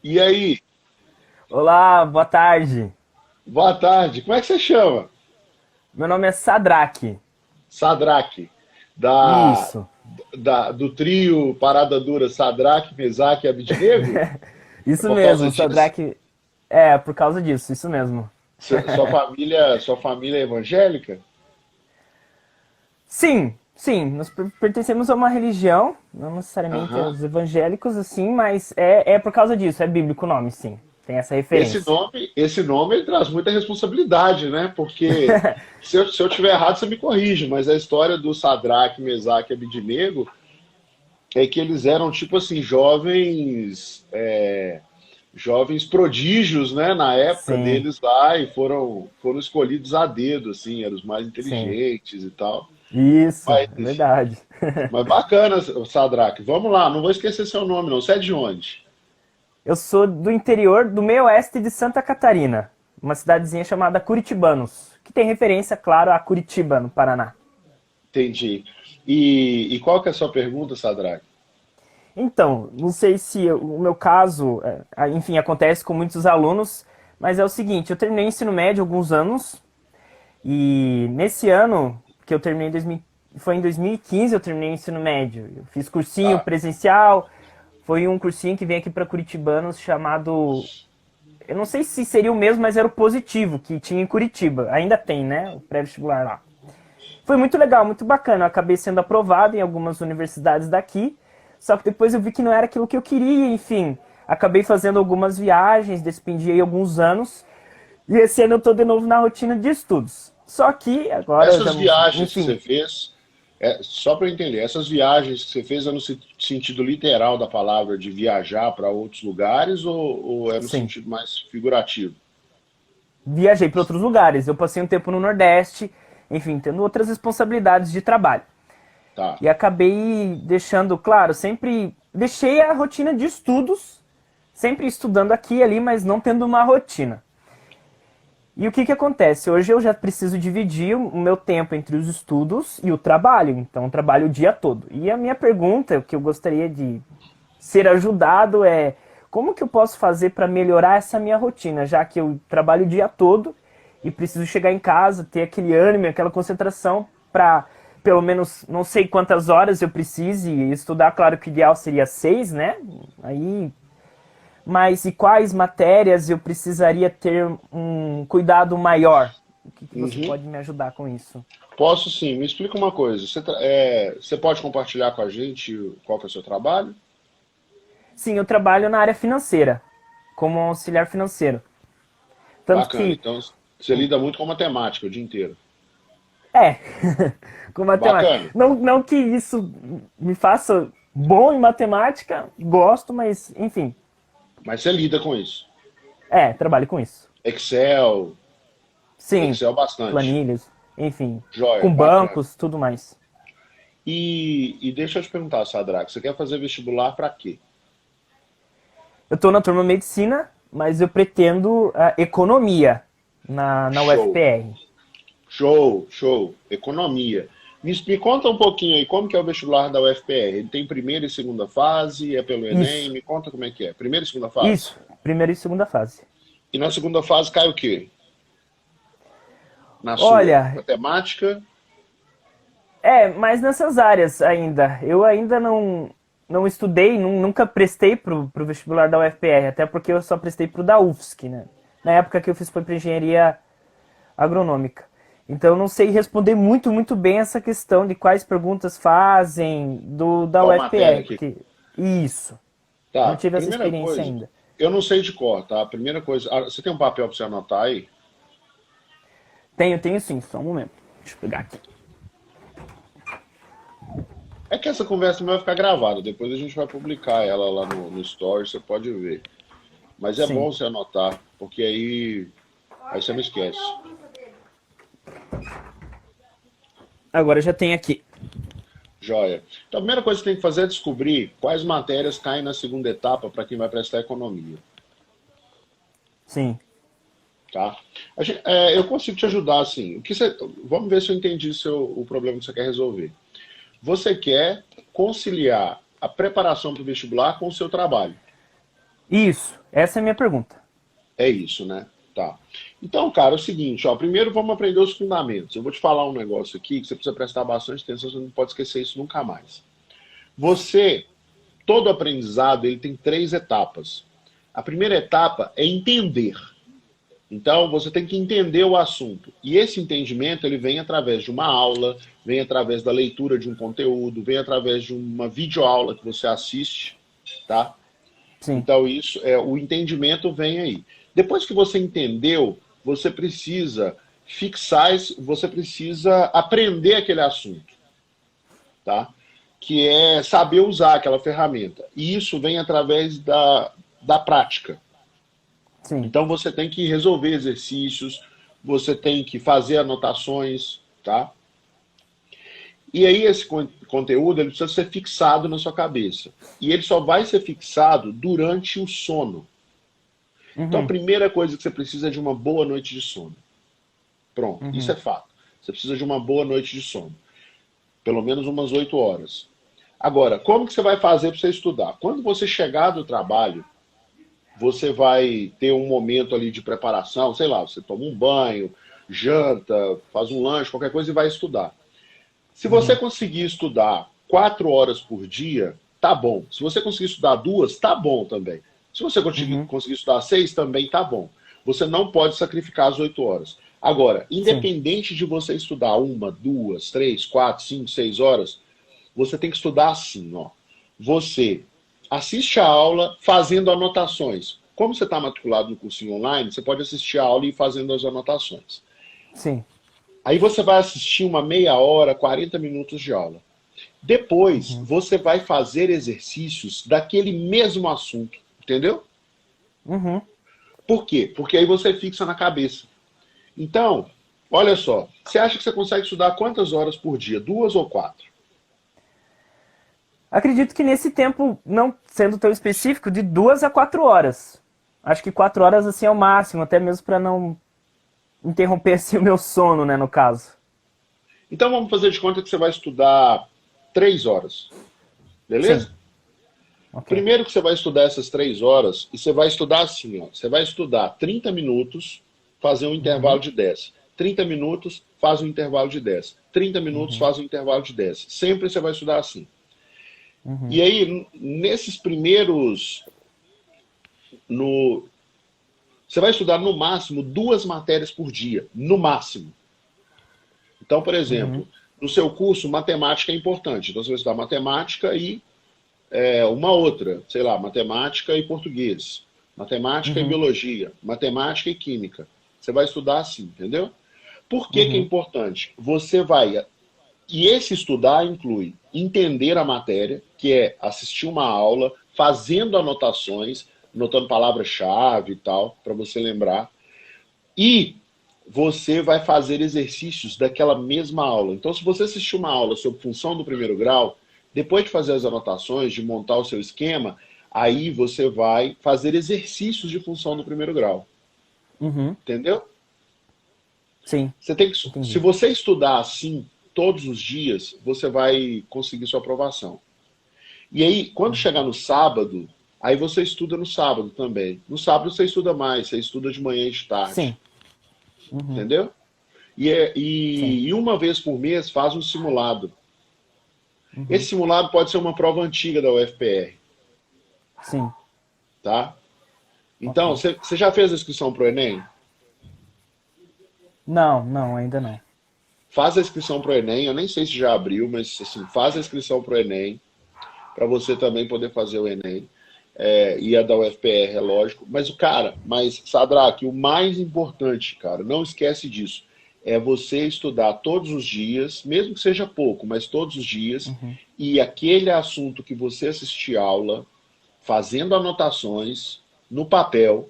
E aí? Olá, boa tarde. Boa tarde. Como é que você chama? Meu nome é Sadraque. Sadraque. Da, Isso. do trio Parada Dura Sadraque, Mesaque e Abidnego? É Isso por causa mesmo, disso? Sadraque. É, por causa disso, isso mesmo. Sua família é evangélica? Sim, sim, nós pertencemos a uma religião, não necessariamente Aham. aos evangélicos, assim, mas é por causa disso, é bíblico o nome, sim. Tem essa Esse referência. nome, esse nome ele traz muita responsabilidade, né? Porque se eu tiver errado, você me corrige, mas a história do Sadraque, Mesaque e Abidnego é que eles eram tipo assim jovens prodígios, né, na época Sim, deles lá e foram escolhidos a dedo, assim, eram os mais sim. inteligentes e tal. Isso, Mas, é verdade. mas bacana, Sadraque. Vamos lá, não vou esquecer seu nome, não. Você é de onde? Eu sou do interior do meio oeste de Santa Catarina, uma cidadezinha chamada Curitibanos, que tem referência, claro, a Curitiba, no Paraná. Entendi. E qual que é a sua pergunta, Sadraque? Então, não sei se o meu caso, enfim, acontece com muitos alunos, mas é o seguinte, eu terminei o ensino médio há alguns anos, e nesse ano que eu terminei, foi em 2015 eu terminei o ensino médio. Eu fiz cursinho Tá. presencial, foi um cursinho que vem aqui para Curitibanos chamado, eu não sei se seria o mesmo, mas era o Positivo, que tinha em Curitiba. Ainda tem, né? O pré-vestibular lá. Foi muito legal, muito bacana. Eu acabei sendo aprovado em algumas universidades daqui, só que depois eu vi que não era aquilo que eu queria, enfim. Acabei fazendo algumas viagens, despendi aí alguns anos, e esse ano eu tô de novo na rotina de estudos. Só que agora eu já Essas não. viagens que Enfim, você fez, só para eu entender, essas viagens que você fez é no sentido literal da palavra, de viajar para outros lugares, ou é no sim. sentido mais figurativo? Viajei para outros lugares. Eu passei um tempo no Nordeste, enfim, tendo outras responsabilidades de trabalho. Tá. E acabei deixando, claro, sempre deixei a rotina de estudos, sempre estudando aqui e ali, mas não tendo uma rotina. E o que que acontece? Hoje eu já preciso dividir o meu tempo entre os estudos e o trabalho, então eu trabalho o dia todo. E a minha pergunta, o que eu gostaria de ser ajudado é como que eu posso fazer para melhorar essa minha rotina, já que eu trabalho o dia todo e preciso chegar em casa, ter aquele ânimo, aquela concentração para pelo menos não sei quantas horas eu precise estudar. Claro que o ideal seria 6, né? Aí, mas e quais matérias eu precisaria ter um cuidado maior? O que que você Uhum. pode me ajudar com isso? Posso sim. Me explica uma coisa. Você pode compartilhar com a gente qual que é o seu trabalho? Sim, eu trabalho na área financeira, como auxiliar financeiro. Tanto Bacana. que Então, você lida muito com matemática o dia inteiro. é, com matemática. Bacana. Não que isso me faça bom em matemática, gosto, mas enfim, Mas você lida com isso. trabalho com isso. Excel, Sim, Excel bastante. planilhas, enfim, Joia, com bacana. bancos, tudo mais. E deixa eu te perguntar, Sadraque, você quer fazer vestibular para quê? Eu estou na turma medicina, mas eu pretendo economia na Show, UFPR. show, show. Economia. Me conta um pouquinho aí, como que é o vestibular da UFPR? Ele tem primeira e segunda fase, é pelo Enem? Isso, Me conta como é que é. Primeira e segunda fase. isso, primeira e segunda fase. E na segunda fase cai o quê? Na sua? Olha, Matemática? mas nessas áreas ainda. Eu ainda não estudei, nunca prestei pro vestibular da UFPR, até porque eu só prestei pro da UFSC, né? Na época que eu fiz foi para engenharia agronômica. Então eu não sei responder muito bem essa questão de quais perguntas fazem do da Qual matéria UFPR, aqui? porque isso, não Tá, tive essa primeira experiência coisa, ainda. eu não sei de cor, tá? Primeira coisa, você tem um papel para você anotar aí? Tenho sim, só um momento. Deixa eu pegar aqui. É que essa conversa não vai ficar gravada, depois a gente vai publicar ela lá no Story, você pode ver. Mas é Sim. bom você anotar, porque aí você não esquece. Agora já tem aqui. Joia. Então a primeira coisa que você tem que fazer é descobrir quais matérias caem na segunda etapa para quem vai prestar economia, Sim. tá? Eu consigo te ajudar assim. Vamos ver se eu entendi o problema que você quer resolver. Você quer conciliar a preparação para o vestibular com o seu trabalho. Isso, essa é a minha pergunta. É isso, né? Tá. Então, cara, é o seguinte, ó, primeiro vamos aprender os fundamentos. Eu vou te falar um negócio aqui que você precisa prestar bastante atenção, você não pode esquecer isso nunca mais. Você, todo aprendizado, ele tem três etapas. A primeira etapa é entender. Então, você tem que entender o assunto. E esse entendimento, ele vem através de uma aula, vem através da leitura de um conteúdo, vem através de uma videoaula que você assiste, tá? Sim. Então, isso é o entendimento vem aí. Depois que você entendeu, você precisa fixar, você precisa aprender aquele assunto, tá? Que é saber usar aquela ferramenta. E isso vem através da prática. Sim. Então você tem que resolver exercícios, você tem que fazer anotações, tá? E aí esse conteúdo ele precisa ser fixado na sua cabeça. E ele só vai ser fixado durante o sono. Então a Uhum. primeira coisa que você precisa é de uma boa noite de sono. Pronto, isso Uhum. é fato. Você precisa de uma boa noite de sono. Pelo menos umas 8 horas. Agora, como que você vai fazer para você estudar? Quando você chegar do trabalho, você vai ter um momento ali de preparação, sei lá, você toma um banho, janta, faz um lanche, qualquer coisa e vai estudar. Se você Uhum. conseguir estudar 4 horas por dia, tá bom. Se você conseguir estudar 2, tá bom também. Se você Uhum. conseguir estudar 6, também tá bom. Você não pode sacrificar as 8 horas. Agora, Sim. independente de você estudar 1, 2, 3, 4, 5, 6 horas, você tem que estudar assim, ó. Você assiste a aula fazendo anotações. Como você está matriculado no cursinho online, você pode assistir a aula e ir fazendo as anotações. Sim. Aí você vai assistir uma meia hora, 40 minutos de aula. Depois, Uhum. você vai fazer exercícios daquele mesmo assunto, entendeu? Uhum. Por quê? Porque aí você fixa na cabeça. Então, olha só, você acha que você consegue estudar quantas horas por dia? 2 ou 4? Acredito que nesse tempo, não sendo tão específico, de 2 a 4 horas. Acho que 4 horas assim é o máximo, até mesmo para não interromper assim o meu sono, né, no caso. Então vamos fazer de conta que você vai estudar 3 horas, Sim. beleza? Ok. Primeiro que você vai estudar essas 3 horas, e você vai estudar assim, ó. Você vai estudar 30 minutos, fazer um intervalo Uhum. de 10. 30 minutos, faz um intervalo de 10. 30 minutos, Uhum. faz um intervalo de 10. Sempre você vai estudar assim. Uhum. E aí, nesses primeiros. No, você vai estudar no máximo 2 matérias por dia. No máximo. Então, por Uhum. exemplo, no seu curso, matemática é importante. Então, você vai estudar matemática e uma outra, sei lá, matemática e português, matemática e Uhum. biologia, matemática e química. Você vai estudar assim, entendeu? Por que que é Uhum. importante? Você vai. E esse estudar inclui entender a matéria, que é assistir uma aula, fazendo anotações, anotando palavra-chave e tal, para você lembrar. E você vai fazer exercícios daquela mesma aula. Então, se você assistir uma aula sobre função do primeiro grau, depois de fazer as anotações, de montar o seu esquema, aí você vai fazer exercícios de função do primeiro grau. Uhum. Entendeu? Sim. Você tem que, se Entendi. você estudar assim todos os dias, você vai conseguir sua aprovação. E aí, quando chegar no sábado, aí você estuda no sábado também. No sábado você estuda mais, você estuda de manhã e de tarde. Sim. Uhum. Entendeu? Sim. E uma vez por mês faz um simulado. Esse Uhum. simulado pode ser uma prova antiga da UFPR, Sim. tá? Ok. Então, você já fez a inscrição para o Enem? Não, não, ainda não. Faz a inscrição para o Enem, eu nem sei se já abriu, mas assim, faz a inscrição para o Enem, para você também poder fazer o Enem. E a da UFPR, é lógico. Mas, Sadraque, o mais importante, cara, não esquece disso. É você estudar todos os dias, mesmo que seja pouco, mas todos os dias, Uhum. e aquele assunto que você assistir aula, fazendo anotações no papel,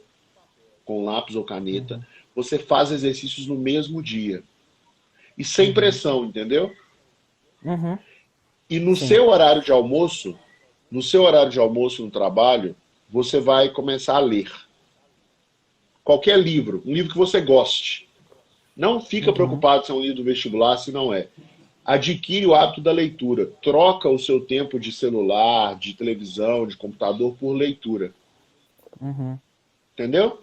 com lápis ou caneta, Uhum. você faz exercícios no mesmo dia. E sem Uhum. pressão, entendeu? Uhum. E no Sim. seu horário de almoço, no seu horário de almoço no trabalho, você vai começar a ler. Qualquer livro, um livro que você goste. Não fica Uhum. preocupado se é um livro do vestibular, se não é. Adquire o hábito da leitura. Troca o seu tempo de celular, de televisão, de computador por leitura. Uhum. Entendeu?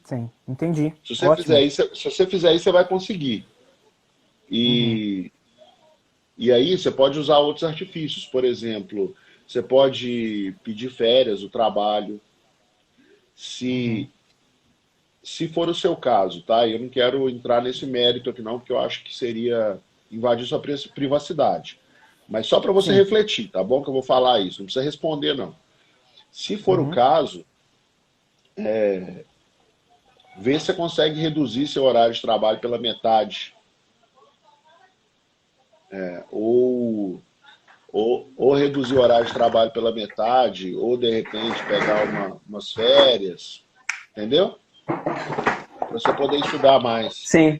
Sim, entendi. Se você Ótimo. fizer isso, se você fizer isso, você vai conseguir. Uhum. E, e aí você pode usar outros artifícios. Por exemplo, você pode pedir férias do trabalho. Uhum. Se, se for o seu caso, tá? Eu não quero entrar nesse mérito aqui não, porque eu acho que seria invadir sua privacidade. Mas só para você Sim. refletir, tá bom? Que eu vou falar isso. Não precisa responder, não. Se for o Uhum. caso, vê se você consegue reduzir seu horário de trabalho pela metade. Ou ou reduzir o horário de trabalho pela metade, ou de repente pegar umas férias, entendeu? Para você poder estudar mais. Sim,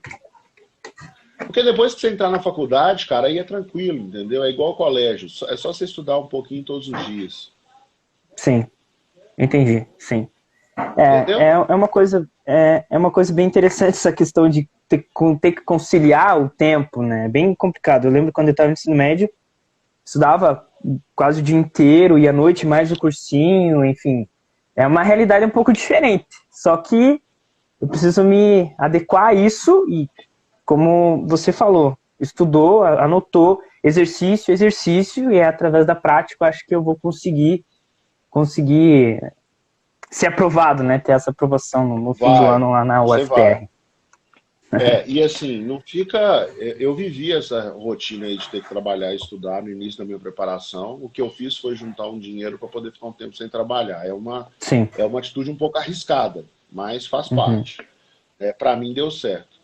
Porque depois que você entrar na faculdade, cara, aí é tranquilo, entendeu? É igual ao colégio, é só você estudar um pouquinho todos os dias. sim. Entendi, sim. Entendeu? É uma coisa bem interessante essa questão de ter que conciliar o tempo, né? É bem complicado. Eu lembro quando eu estava no ensino médio, estudava quase o dia inteiro e à noite mais o cursinho, enfim. É uma realidade um pouco diferente. Só que eu preciso me adequar a isso e, como você falou, estudou, anotou, exercício, exercício, e é através da prática eu acho que eu vou conseguir ser aprovado, né? Ter essa aprovação no fim do Vai, ano lá na você vai. UFPR. E assim, não fica. Eu vivi essa rotina aí de ter que trabalhar e estudar no início da minha preparação. O que eu fiz foi juntar um dinheiro para poder ficar um tempo sem trabalhar. Sim. É uma atitude um pouco arriscada, mas faz Uhum, parte. Para mim deu certo.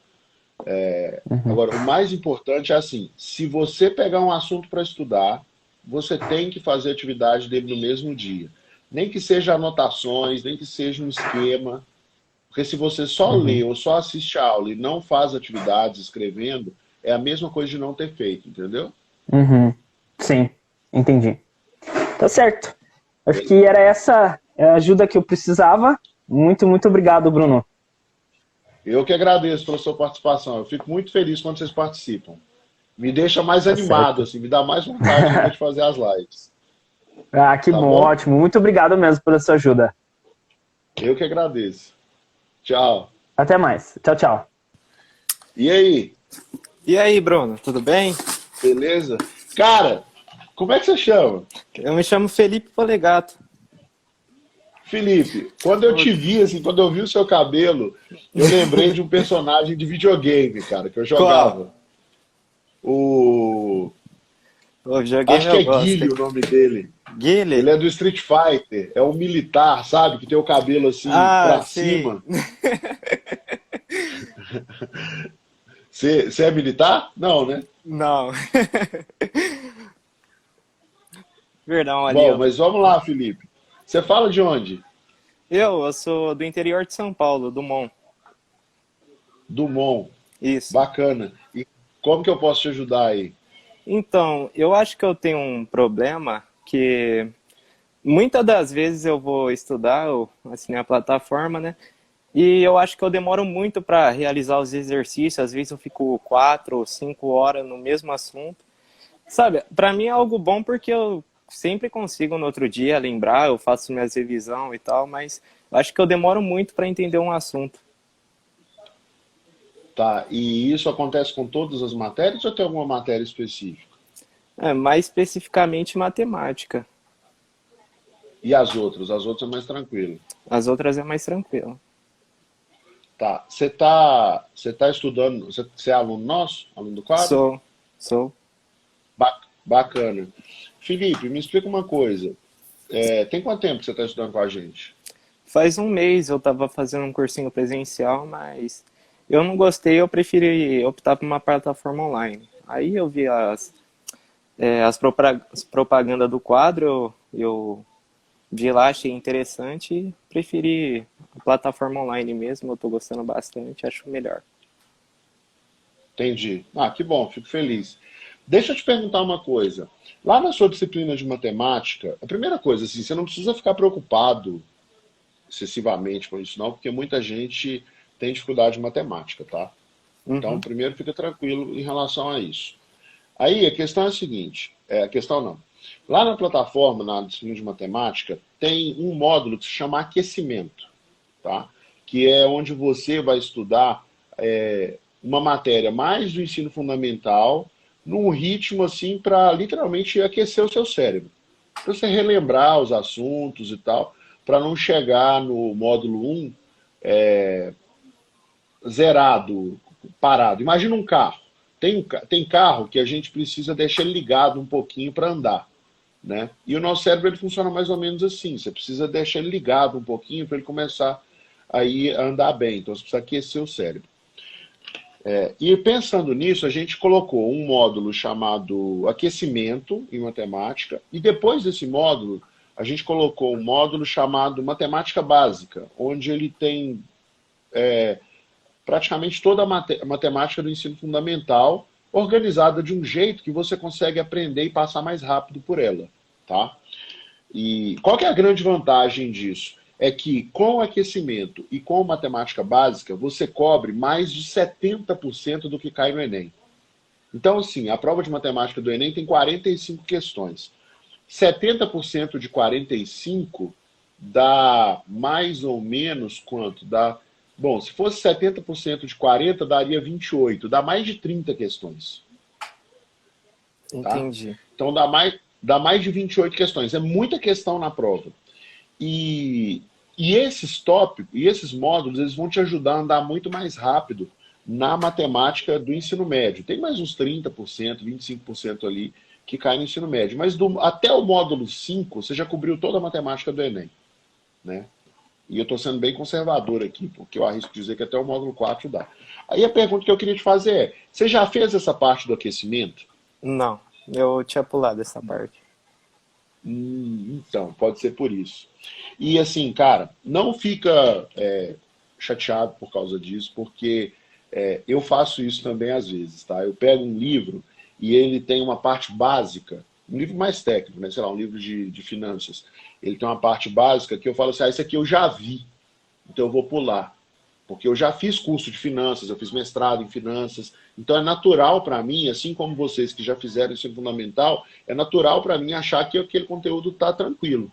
uhum, Agora, o mais importante é assim: se você pegar um assunto para estudar, você tem que fazer atividade dele no mesmo dia. Nem que seja anotações, nem que seja um esquema. Porque se você só lê uhum, ou só assiste a aula e não faz atividades escrevendo, é a mesma coisa de não ter feito, entendeu? uhum. Sim, entendi. Tá certo. Acho que era essa a ajuda que eu precisava. Muito, muito obrigado, Bruno. Eu que agradeço pela sua participação. Eu fico muito feliz quando vocês participam. Me deixa mais Tá animado, certo. assim, me dá mais vontade ainda de fazer as lives. Ah, que Tá bom, bom? ótimo. Muito obrigado mesmo pela sua ajuda. Eu que agradeço. Tchau. Até mais. Tchau, tchau. E aí, E aí, Bruno, tudo bem? beleza? Cara, como é que você chama? Eu me chamo Felipe Polegato. Felipe, quando eu te vi, assim, quando eu vi o seu cabelo, eu lembrei de um personagem de videogame, cara, que eu Qual? jogava. O O videogame Acho que eu é gosto, Guile hein? o nome dele. Ele Guile? é do Street Fighter. É um militar, sabe? Que tem o cabelo assim Ah, pra sim. cima. Você é militar? Não, né? Não. Verdão ali, Bom, ó. mas vamos lá, Felipe. Você fala de onde? Eu sou do interior de São Paulo, Dumont. Dumont. Isso. Bacana. E como que eu posso te ajudar aí? Então, eu acho que eu tenho um problema que muitas das vezes eu vou estudar, eu assinei a plataforma, né? E eu acho que eu demoro muito para realizar os exercícios. Às vezes eu fico 4 ou 5 horas no mesmo assunto. Sabe, para mim é algo bom porque eu sempre consigo no outro dia lembrar, eu faço minhas revisão e tal, mas eu acho que eu demoro muito para entender um assunto. Tá. E isso acontece com todas as matérias ou tem alguma matéria específica? É, mais especificamente matemática. E as outras? As outras é mais tranquilo. As outras é mais tranquilo. Tá. Você tá estudando, você é aluno nosso? Aluno do quadro? Sou, sou. Bacana. Felipe, me explica uma coisa. Tem quanto tempo que você está estudando com a gente? Faz um mês eu estava fazendo um cursinho presencial, mas eu não gostei, eu preferi optar por uma plataforma online. Aí eu vi as propagandas do quadro, eu vi lá, achei interessante e preferi a plataforma online mesmo, eu tô gostando bastante, acho melhor. Entendi. Ah, que bom, fico feliz. Deixa eu te perguntar uma coisa. Lá na sua disciplina de matemática, a primeira coisa, assim, você não precisa ficar preocupado excessivamente com isso, não, porque muita gente tem dificuldade de matemática, tá? Então, Uhum, primeiro, fica tranquilo em relação a isso. Aí, a questão é a seguinte: a questão não. Lá na plataforma, na disciplina de matemática, tem um módulo que se chama aquecimento, tá? Que é onde você vai estudar uma matéria mais do ensino fundamental, num ritmo assim para literalmente aquecer o seu cérebro. Para você relembrar os assuntos e tal, para não chegar no módulo 1 zerado, parado. Imagina um carro. Tem carro que a gente precisa deixar ele ligado um pouquinho para andar, né? E o nosso cérebro ele funciona mais ou menos assim. Você precisa deixar ele ligado um pouquinho para ele começar aí a andar bem. Então você precisa aquecer o cérebro. E pensando nisso, a gente colocou um módulo chamado aquecimento em matemática, e depois desse módulo, a gente colocou um módulo chamado matemática básica, onde ele tem praticamente toda a matemática do ensino fundamental organizada de um jeito que você consegue aprender e passar mais rápido por ela, tá? E qual que é a grande vantagem disso? É que com o aquecimento e com matemática básica, você cobre mais de 70% do que cai no Enem. Então, assim, a prova de matemática do Enem tem 45 questões. 70% de 45 dá mais ou menos quanto? Bom, se fosse 70% de 40, daria 28. Dá mais de 30 questões. Tá? Entendi. Então dá mais de 28 questões. É muita questão na prova. E esses tópicos, e esses módulos, eles vão te ajudar a andar muito mais rápido na matemática do ensino médio. Tem mais uns 30%, 25% ali que cai no ensino médio. Mas até o módulo 5, você já cobriu toda a matemática do Enem, né? E eu estou sendo bem conservador aqui, porque eu arrisco dizer que até o módulo 4 dá. Aí a pergunta que eu queria te fazer é, você já fez essa parte do aquecimento? Não, eu tinha pulado essa parte. Então, pode ser por isso. E assim, cara, não fica chateado por causa disso, porque eu faço isso também às vezes, tá? Eu pego um livro e ele tem uma parte básica, um livro mais técnico, né? Sei lá, um livro de finanças. Ele tem uma parte básica que eu falo assim, isso aqui eu já vi, então eu vou pular. Porque eu já fiz curso de finanças, eu fiz mestrado em finanças, então é natural para mim, assim como vocês que já fizeram ensino fundamental, é natural para mim achar que aquele conteúdo está tranquilo.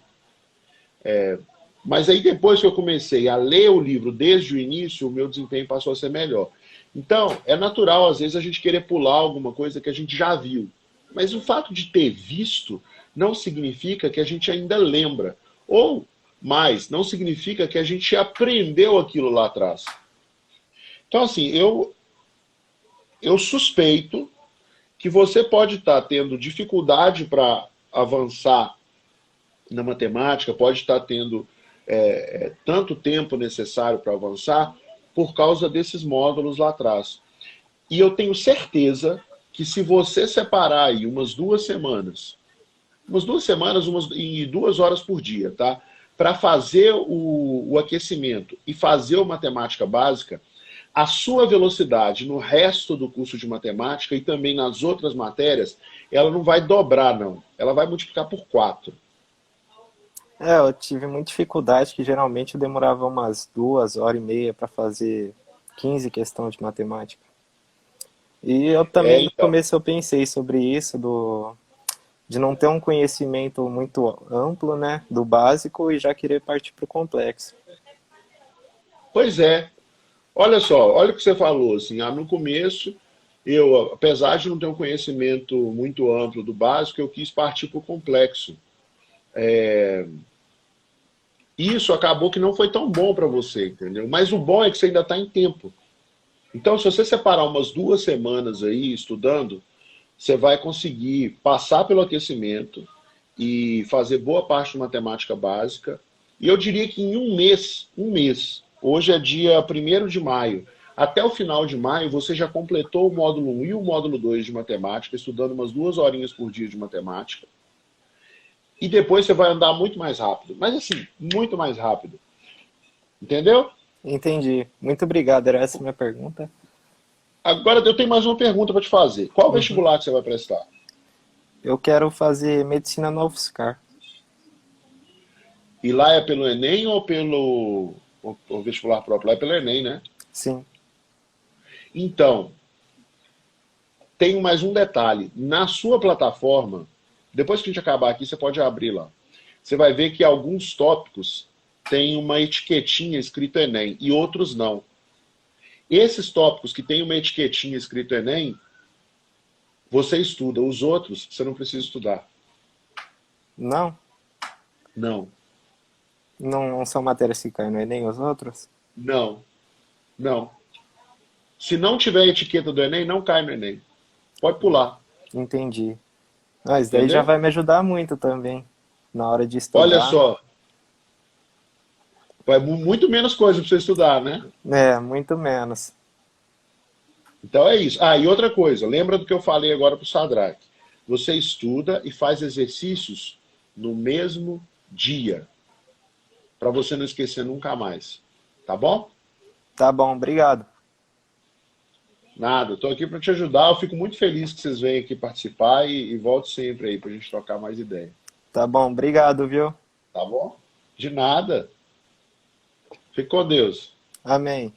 Mas aí depois que eu comecei a ler o livro desde o início, o meu desempenho passou a ser melhor. Então, é natural às vezes a gente querer pular alguma coisa que a gente já viu. Mas o fato de ter visto não significa que a gente ainda lembra. Ou mais, não significa que a gente aprendeu aquilo lá atrás. Então, assim, eu suspeito que você pode estar tendo dificuldade para avançar na matemática, pode estar tendo tanto tempo necessário para avançar por causa desses módulos lá atrás. E eu tenho certeza que se você separar aí umas 2 semanas e 2 horas por dia, tá? Para fazer o aquecimento e fazer a matemática básica, a sua velocidade no resto do curso de matemática e também nas outras matérias, ela não vai dobrar, não. Ela vai multiplicar por 4. Eu tive muita dificuldade, que geralmente eu demorava umas 2 horas e meia para fazer 15 questões de matemática. E eu também, no Então. começo, eu pensei sobre isso, de não ter um conhecimento muito amplo, né, do básico e já querer partir para o complexo. Pois é. Olha só, olha o que você falou, assim, no começo, eu, apesar de não ter um conhecimento muito amplo do básico, eu quis partir para o complexo. Isso acabou que não foi tão bom para você, entendeu? Mas o bom é que você ainda está em tempo. Então, se você separar umas 2 semanas aí estudando, você vai conseguir passar pelo aquecimento e fazer boa parte de matemática básica. E eu diria que em um mês, hoje é dia 1º de maio, até o final de maio você já completou o módulo 1 e o módulo 2 de matemática, estudando umas 2 horinhas por dia de matemática. E depois você vai andar muito mais rápido. Mas assim, muito mais rápido. Entendeu? Entendi. Muito obrigado, era essa a minha pergunta. Agora eu tenho mais uma pergunta para te fazer. Qual vestibular que você vai prestar? Eu quero fazer medicina na UFSCar. E lá é pelo Enem ou pelo o vestibular próprio? Lá é pelo Enem, né? Sim. Então, tem mais um detalhe. Na sua plataforma, Depois que a gente acabar aqui, você pode abrir lá. Você vai ver que alguns tópicos têm uma etiquetinha escrito Enem e outros não. Esses tópicos que têm uma etiquetinha escrito Enem, você estuda. Os outros, você não precisa estudar. Não? Não, Não são matérias que caem no Enem, os outros? não, não. Se não tiver a etiqueta do Enem, não cai no Enem. Pode pular. Entendi. Mas daí já Entendeu? vai me ajudar muito também, na hora de Olha estudar. só, vai muito menos coisa para você estudar, né? É, muito menos. Então é isso. Ah, e outra coisa, lembra do que eu falei agora para o Sadraque. Você estuda e faz exercícios no mesmo dia, para você não esquecer nunca mais. Tá bom? Tá bom, obrigado. Nada, estou aqui para te ajudar. Eu fico muito feliz que vocês venham aqui participar e volte sempre aí para a gente trocar mais ideia. Tá bom, obrigado, viu? Tá bom? De nada. Fique com Deus. Amém.